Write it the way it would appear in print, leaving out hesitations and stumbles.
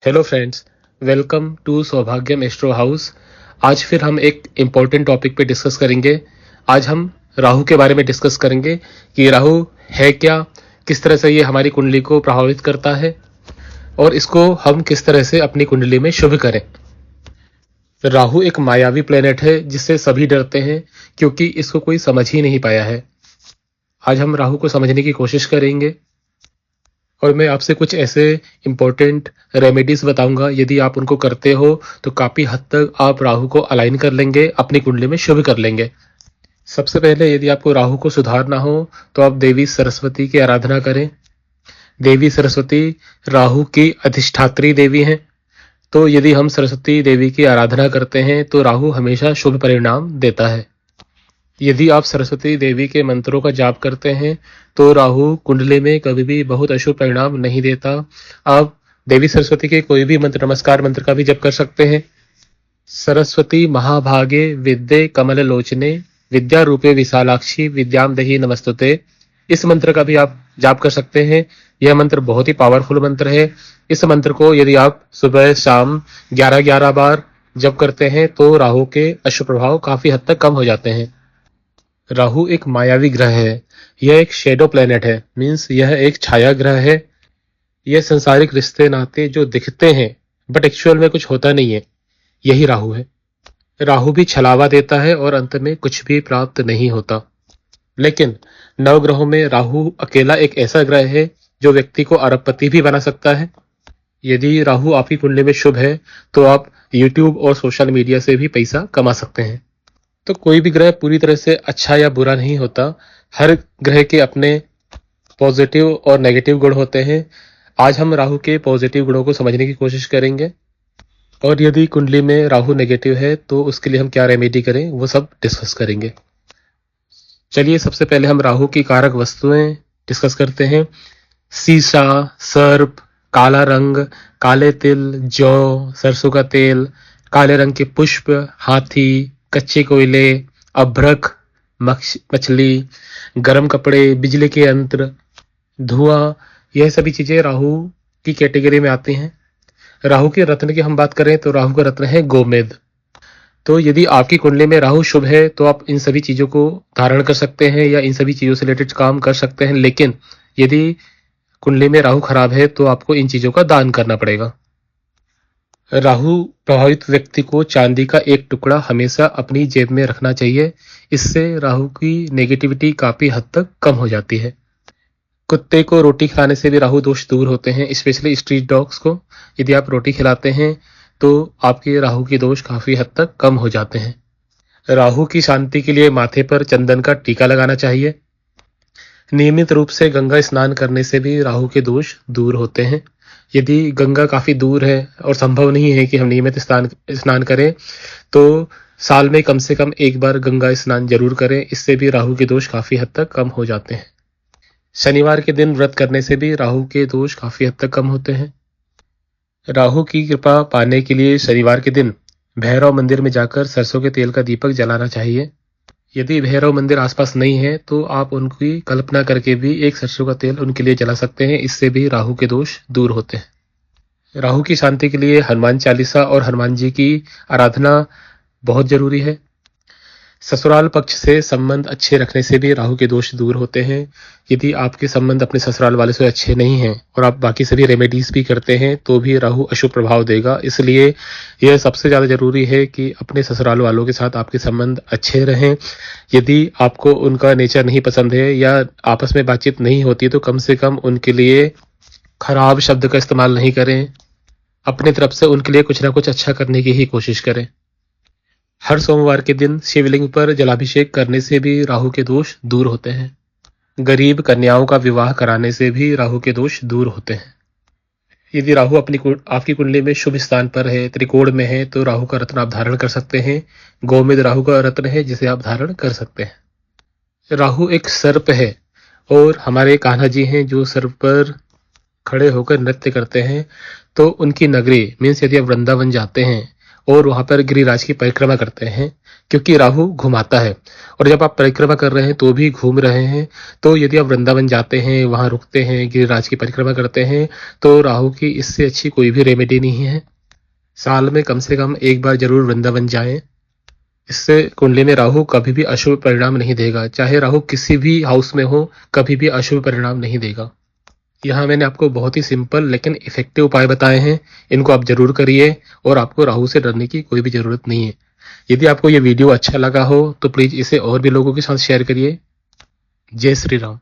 Hello friends, welcome to Saubhagyam astro house. आज फिर हम एक इम्पोर्टेंट टॉपिक पे डिस्कस करेंगे। आज हम राहु के बारे में डिस्कस करेंगे कि राहु है क्या, किस तरह से ये हमारी कुंडली को प्रभावित करता है और इसको हम किस तरह से अपनी कुंडली में शुभ करें। राहु एक मायावी प्लेनेट है जिससे सभी डरते हैं क्योंकि इसको कोई समझ ही नहीं पाया है। आज हम राहु को समझने की कोशिश करेंगे और मैं आपसे कुछ ऐसे इम्पोर्टेंट रेमेडीज बताऊंगा। यदि आप उनको करते हो तो काफ़ी हद तक आप राहु को अलाइन कर लेंगे, अपनी कुंडली में शुभ कर लेंगे। सबसे पहले यदि आपको राहु को सुधारना हो तो आप देवी सरस्वती की आराधना करें। देवी सरस्वती राहु की अधिष्ठात्री देवी हैं, तो यदि हम सरस्वती देवी की आराधना करते हैं तो राहु हमेशा शुभ परिणाम देता है। यदि आप सरस्वती देवी के मंत्रों का जाप करते हैं तो राहु कुंडली में कभी भी बहुत अशुभ परिणाम नहीं देता। आप देवी सरस्वती के कोई भी मंत्र, नमस्कार मंत्र का भी जप कर सकते हैं। सरस्वती महाभागे विद्ये कमल लोचने विद्या रूपे विशालाक्षी विद्याम देहि नमस्तुते, इस मंत्र का भी आप जाप कर सकते हैं। यह मंत्र बहुत ही पावरफुल मंत्र है। इस मंत्र को यदि आप सुबह शाम 11-11 बार जप करते हैं तो राहु के अशुभ प्रभाव काफी हद तक कम हो जाते हैं। राहु एक मायावी ग्रह है, यह एक शेडो प्लेनेट है, मीन्स यह एक छाया ग्रह है। यह संसारिक रिश्ते नाते जो दिखते हैं बट एक्चुअल में कुछ होता नहीं है, यही राहु है। राहु भी छलावा देता है और अंत में कुछ भी प्राप्त नहीं होता। लेकिन नवग्रहों में राहु अकेला एक ऐसा ग्रह है जो व्यक्ति को अरबपति भी बना सकता है। यदि राहु आपकी कुंडली में शुभ है तो आप यूट्यूब और सोशल मीडिया से भी पैसा कमा सकते हैं। तो कोई भी ग्रह पूरी तरह से अच्छा या बुरा नहीं होता, हर ग्रह के अपने पॉजिटिव और नेगेटिव गुण होते हैं। आज हम राहु के पॉजिटिव गुणों को समझने की कोशिश करेंगे और यदि कुंडली में राहु नेगेटिव है तो उसके लिए हम क्या रेमेडी करें वो सब डिस्कस करेंगे। चलिए सबसे पहले हम राहु की कारक वस्तुएं डिस्कस करते हैं। सीसा, सर्प, काला रंग, काले तिल, जौ, सरसों का तेल, काले रंग के पुष्प, हाथी, कच्चे कोयले, अभ्रक, मछली, गर्म कपड़े, बिजली के यंत्र, धुआं, यह सभी चीजें राहु की कैटेगरी में आती हैं। राहु के रत्न की हम बात करें तो राहु का रत्न है गोमेद। तो यदि आपकी कुंडली में राहु शुभ है तो आप इन सभी चीजों को धारण कर सकते हैं या इन सभी चीजों से रिलेटेड काम कर सकते हैं। लेकिन यदि कुंडली में राहु खराब है तो आपको इन चीजों का दान करना पड़ेगा। राहु प्रभावित व्यक्ति को चांदी का एक टुकड़ा हमेशा अपनी जेब में रखना चाहिए। इससे राहु की नेगेटिविटी काफी हद तक कम हो जाती है। कुत्ते को रोटी खिलाने से भी राहु दोष दूर होते हैं, स्पेशली स्ट्रीट डॉग्स को यदि आप रोटी खिलाते हैं तो आपके राहु के दोष काफी हद तक कम हो जाते हैं। राहु की शांति के लिए माथे पर चंदन का टीका लगाना चाहिए। नियमित रूप से गंगा स्नान करने से भी राहु के दोष दूर होते हैं। यदि गंगा काफी दूर है और संभव नहीं है कि हम नियमित स्नान करें तो साल में कम से कम एक बार गंगा स्नान जरूर करें। इससे भी राहु के दोष काफी हद तक कम हो जाते हैं। शनिवार के दिन व्रत करने से भी राहु के दोष काफी हद तक कम होते हैं। राहु की कृपा पाने के लिए शनिवार के दिन भैरव मंदिर में जाकर सरसों के तेल का दीपक जलाना चाहिए। यदि भैरव मंदिर आसपास नहीं है तो आप उनकी कल्पना करके भी एक सरसों का तेल उनके लिए जला सकते हैं। इससे भी राहु के दोष दूर होते हैं। राहु की शांति के लिए हनुमान चालीसा और हनुमान जी की आराधना बहुत जरूरी है। ससुराल पक्ष से संबंध अच्छे रखने से भी राहु के दोष दूर होते हैं। यदि आपके संबंध अपने ससुराल वाले से अच्छे नहीं हैं और आप बाकी सभी रेमेडीज भी करते हैं तो भी राहु अशुभ प्रभाव देगा। इसलिए यह सबसे ज़्यादा जरूरी है कि अपने ससुराल वालों के साथ आपके संबंध अच्छे रहें। यदि आपको उनका नेचर नहीं पसंद है या आपस में बातचीत नहीं होती तो कम से कम उनके लिए खराब शब्द का इस्तेमाल नहीं करें। अपने तरफ से उनके लिए कुछ ना कुछ अच्छा करने की ही कोशिश करें। हर सोमवार के दिन शिवलिंग पर जलाभिषेक करने से भी राहु के दोष दूर होते हैं। गरीब कन्याओं का विवाह कराने से भी राहु के दोष दूर होते हैं। यदि राहु आपकी कुंडली में शुभ स्थान पर है, त्रिकोण में है, तो राहु का रत्न आप धारण कर सकते हैं। गोमेद राहु का रत्न है जिसे आप धारण कर सकते हैं। राहु एक सर्प है और हमारे कान्हा जी हैं जो सर्प पर खड़े होकर नृत्य करते हैं। तो उनकी नगरी मीन्स यदि आप वृंदावन जाते हैं और वहां पर गिरिराज की परिक्रमा करते हैं क्योंकि राहु घुमाता है। और जब आप परिक्रमा कर रहे हैं तो भी घूम रहे हैं, तो यदि आप वृंदावन जाते हैं, वहां रुकते हैं, गिरिराज की परिक्रमा करते हैं, तो राहु की इससे अच्छी कोई भी रेमेडी नहीं है। साल में कम से कम एक बार जरूर वृंदावन जाएं। इससे कुंडली में राहु कभी भी अशुभ परिणाम नहीं देगा, चाहे राहु किसी भी हाउस में हो, कभी भी अशुभ परिणाम नहीं देगा। यहाँ मैंने आपको बहुत ही सिंपल लेकिन इफेक्टिव उपाय बताए हैं, इनको आप जरूर करिए और आपको राहु से डरने की कोई भी जरूरत नहीं है। यदि आपको ये वीडियो अच्छा लगा हो तो प्लीज इसे और भी लोगों के साथ शेयर करिए। जय श्री राम।